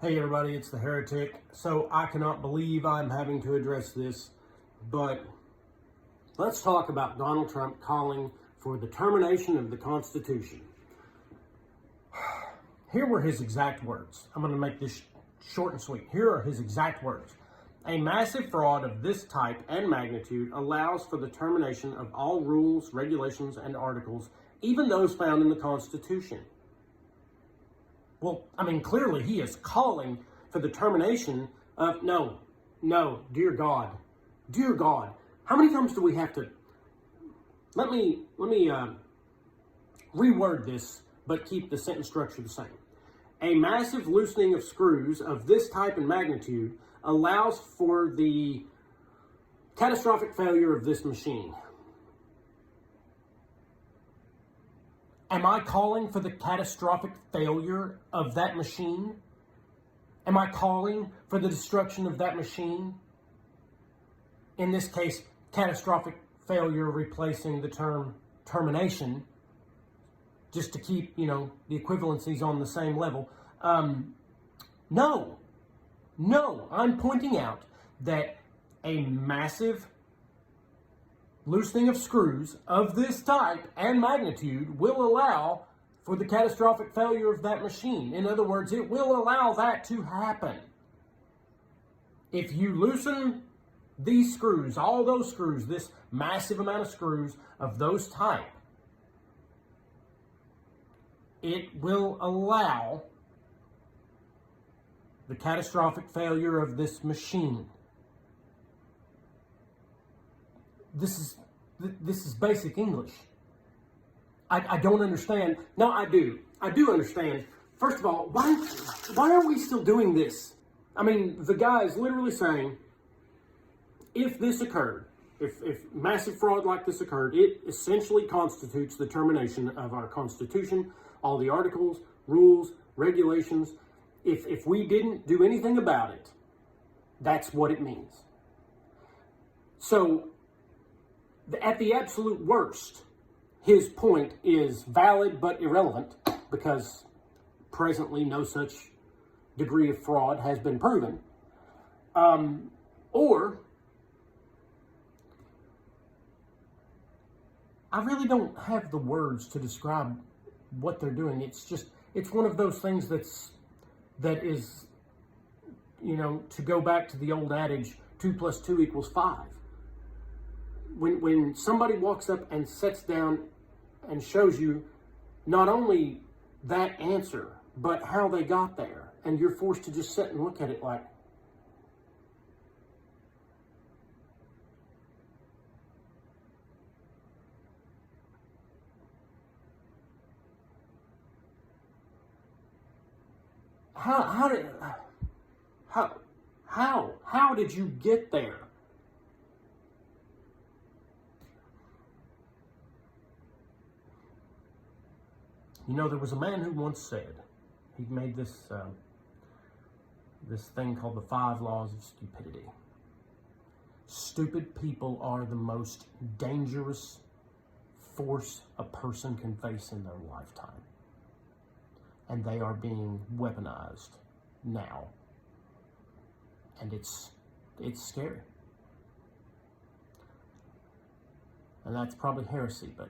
Hey everybody, it's the Heretic. So I cannot believe I'm having to address this, but let's talk about Donald Trump calling for the termination of the Constitution. Here were his exact words. I'm going to make this short and sweet. Here are his exact words. A massive fraud of this type and magnitude allows for the termination of all rules, regulations, and articles, even those found in the Constitution. Well, I mean, clearly he is calling for the termination of, no, dear God. How many times do we have to, let me reword this, but keep the sentence structure the same. A massive loosening of screws of this type and magnitude allows for the catastrophic failure of this machine. Am I calling for the catastrophic failure of that machine? Am I calling for the destruction of that machine? In this case, catastrophic failure replacing the term termination, just to keep, the equivalencies on the same level. No, I'm pointing out that a massive loosening of screws of this type and magnitude will allow for the catastrophic failure of that machine. In other words, it will allow that to happen. If you loosen these screws, all those screws, this massive amount of screws of those type, it will allow the catastrophic failure of this machine. This is basic English. I don't understand. No, I do. I do understand. First of all, why are we still doing this? I mean, the guy is literally saying, if this occurred, if massive fraud like this occurred, it essentially constitutes the termination of our Constitution, all the articles, rules, regulations. If we didn't do anything about it, that's what it means. So, at the absolute worst, his point is valid but irrelevant because presently no such degree of fraud has been proven. Or, I really don't have the words to describe what they're doing. It's one of those things that is, to go back to the old adage, 2 + 2 = 5. When somebody walks up and sits down and shows you not only that answer, but how they got there, and you're forced to just sit and look at it like, how did you get there? There was a man who once said, he made this thing called the 5 laws of stupidity. Stupid people are the most dangerous force a person can face in their lifetime. And they are being weaponized now. And it's scary. And that's probably heresy, but